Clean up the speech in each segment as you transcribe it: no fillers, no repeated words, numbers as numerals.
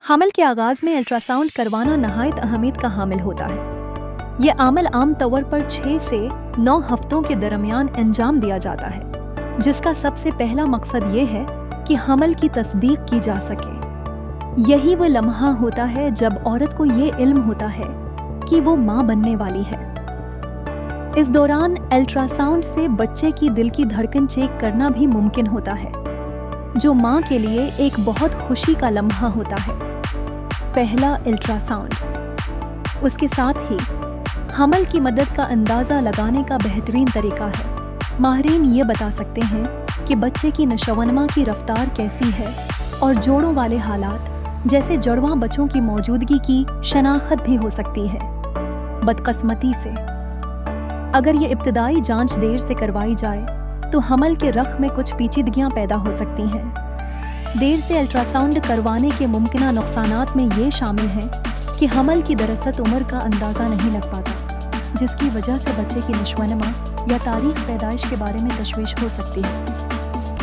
حمل کے آغاز میں الٹراساؤنڈ کروانا نہایت اہمیت کا حامل ہوتا ہے۔ یہ عمل عام طور پر 6 سے 9 ہفتوں کے درمیان انجام دیا جاتا ہے، جس کا سب سے پہلا مقصد یہ ہے کہ حمل کی تصدیق کی جا سکے۔ یہی وہ لمحہ ہوتا ہے جب عورت کو یہ علم ہوتا ہے کہ وہ ماں بننے والی ہے۔ اس دوران الٹراساؤنڈ سے بچے کی دل کی دھڑکن چیک کرنا بھی ممکن ہوتا ہے، جو ماں کے لیے ایک بہت خوشی کا لمحہ ہوتا ہے۔ پہلا الٹراساؤنڈ، اس کے ساتھ ہی حمل کی مدت کا اندازہ لگانے کا بہترین طریقہ ہے۔ ماہرین یہ بتا سکتے ہیں کہ بچے کی نشوونما کی رفتار کیسی ہے اور جوڑوں والے حالات جیسے جڑواں بچوں کی موجودگی کی شناخت بھی ہو سکتی ہے۔ بدقسمتی سے اگر یہ ابتدائی جانچ دیر سے کروائی جائے تو حمل کے رخ میں کچھ پیچیدگیاں پیدا ہو سکتی ہیں۔ دیر سے الٹراساؤنڈ کروانے کے ممکنہ نقصانات میں یہ شامل ہیں کہ حمل کی درست عمر کا اندازہ نہیں لگ پاتا، جس کی وجہ سے بچے کی نشوونما یا تاریخ پیدائش کے بارے میں تشویش ہو سکتی ہے۔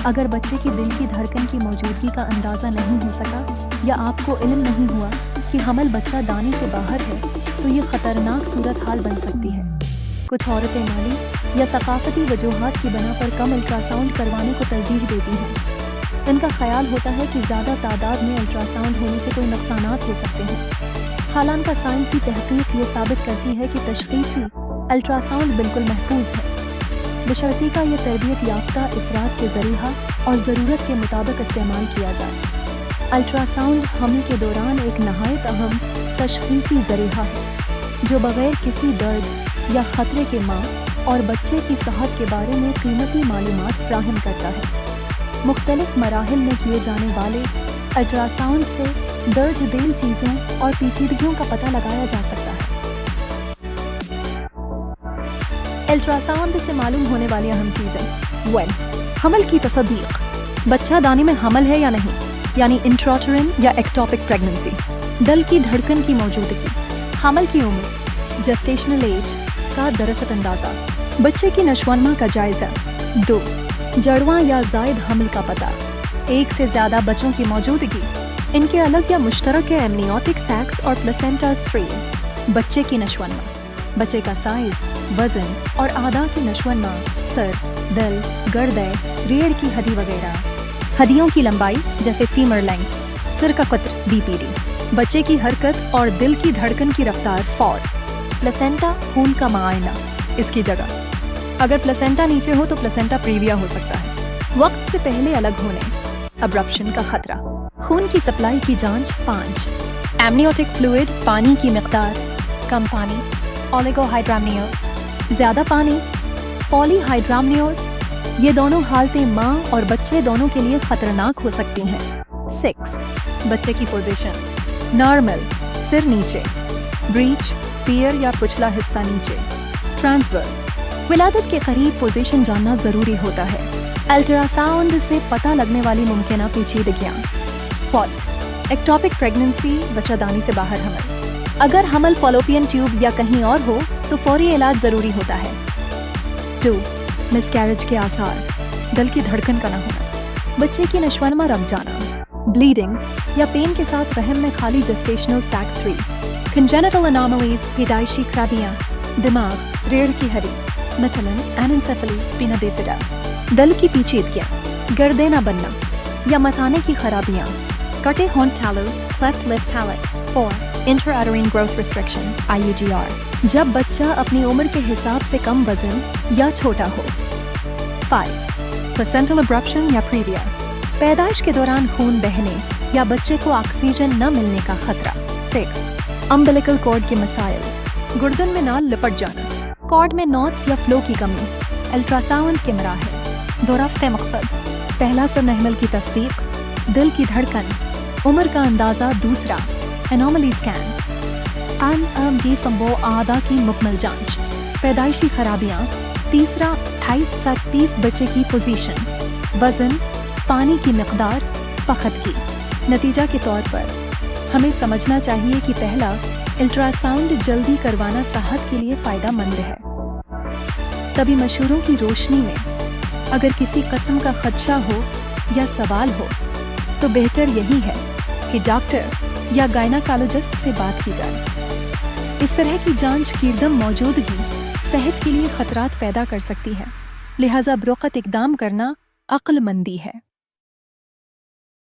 اگر بچے کی دل کی دھڑکن کی موجودگی کا اندازہ نہیں ہو سکا یا آپ کو علم نہیں ہوا کہ حمل بچہ دانے سے باہر ہے تو یہ خطرناک صورتحال بن سکتی ہے۔ کچھ عورتیں مالی یا ثقافتی وجوہات کی بنا پر کم الٹراساؤنڈ کروانے کو ترجیح دیتی ہیں۔ ان کا خیال ہوتا ہے کہ زیادہ تعداد میں الٹراساؤنڈ ہونے سے کوئی نقصانات ہو سکتے ہیں۔ حالانکہ سائنسی تحقیق یہ ثابت کرتی ہے کہ تشخیصی الٹراساؤنڈ بالکل محفوظ ہے، بشرطیکہ کا یہ تربیت یافتہ افراد کے ذریعہ اور ضرورت کے مطابق استعمال کیا جائے۔ الٹراساؤنڈ حمل کے دوران ایک نہایت اہم تشخیصی ذریعہ ہے جو بغیر کسی درد یا خطرے کے ماں اور بچے کی صحت کے بارے میں قیمتی معلومات فراہم کرتا ہے۔ مختلف مراحل میں کیے جانے والے الٹراساؤنڈ سے درج ذیل چیزوں اور پیچیدگیوں کا پتہ لگایا جا سکتا ہے۔ الٹراساؤنڈ سے معلوم ہونے والی اہم چیزیں۔ حمل کی تصدیق، بچہ دانے میں حمل ہے یا نہیں، یعنی انٹراٹرین یا ایکٹوپک پریگننسی۔ دل کی دھڑکن کی موجودگی، حمل کی عمر، جسٹیشنل ایج کا درست اندازہ، بچے کی نشوونما کا جائزہ۔ 2. جڑواں یا زائد حمل کا پتہ، 1 سے زیادہ بچوں کی موجودگی، ان کے الگ یا مشترک ایمنیوٹک سیکس اور پلاسینٹاز 3. بچے کی نشوونما، بچے کا سائز، وزن اور اعضاء کی نشوونما، سر، دل، گردے، ریڑھ کی ہڈی وغیرہ۔ ہڈیوں کی لمبائی جیسے فیمر لینگتھ، سر کا قطر BPD، بچے کی حرکت اور دل کی دھڑکن کی رفتار فور۔ پلاسینٹا خون کا معائنہ، اس کی جگہ، اگر پلاسینٹا نیچے ہو تو پلاسینٹا پریویا ہو سکتا ہے۔ وقت سے پہلے الگ ہونے، ابرپشن کا خطرہ۔ خون کی سپلائی کی جانچ 5۔ ایمنیوٹک فلوئڈ، پانی کی مقدار، کم پانی، اولیگو ہائیڈرامنیوز، زیادہ پانی، پولی ہائیڈرامنیوز۔ یہ دونوں حالتیں ماں اور بچے دونوں کے لیے خطرناک ہو سکتی ہیں۔ 6. بچے کی پوزیشن، نارمل، سر نیچے، بریچ، پیئر یا پچھلا حصہ نیچے، ٹرانسورس۔ ولادت کے قریب پوزیشن جاننا ضروری ہوتا ہے۔ الٹراساؤنڈ سے پتہ لگنے والی ممکنہ پیچیدگیاں۔ فالٹ، ایکٹوپک پریگننسی، بچہ دانے سے باہر حمل۔ اگر حمل فالوپین ٹیوب یا کہیں اور ہو تو فوری علاج ضروری ہوتا ہے۔ 2. مسکیریج کے آثار، دل کی دھڑکن کا نہ ہونا، بچے کی نشوونما رک جانا، بلیڈنگ یا پین کے ساتھ رحم میں خالی جسٹیشنل سیک 3۔ کنجینیٹل اناملیز، پیدائشی خرابیاں، دماغ، ریڑھ کی ہڈی، مثلاً ایننسیفلی، اسپینا بیفیڈا۔ دل کی پیچیدگیاں، گردے نہ بننا یا مثانے کی خرابیاں، کٹے ہونٹ ٹیلو، cleft lip palate. 4. Intrauterine growth restriction, IUGR، جب بچہ اپنی عمر کے حساب سے کم وزن یا چھوٹا ہو۔ 5. پلاسینٹل ابرپشن یا پریویا، پیدائش کے دوران خون بہنے یا بچے کو آکسیجن نہ ملنے کا خطرہ۔ 6. امبلیکل کارڈ کے مسائل، گردن میں نال لپٹ جانا، کارڈ میں نوٹس یا فلو کی کمی۔ الٹراساؤنڈ کے مراحل، 2 رفع مقصد، پہلا سن حمل کی تصدیق، دل کی دھڑکن، عمر کا اندازہ۔ 2. انوملی اسکین، NMD سمبو اعضاء کی مکمل جانچ، پیدائشی خرابیاں۔ 3. 28 سے 30 بچے کی پوزیشن، وزن، پانی کی مقدار، پختگی۔ نتیجہ کے طور پر ہمیں سمجھنا چاہیے کہ پہلا الٹراساؤنڈ جلدی کروانا صحت کے لیے فائدہ مند ہے۔ طبی مشوروں کی روشنی میں اگر کسی قسم کا خدشہ ہو یا سوال ہو تو بہتر یہی ہے کہ ڈاکٹر یا گائناکالوجسٹ سے بات کی جائے۔ اس طرح کی جانچ کیردم موجودگی صحت کے لیے خطرات پیدا کر سکتی ہے، لہٰذا بروقت اقدام کرنا عقل مندی ہے۔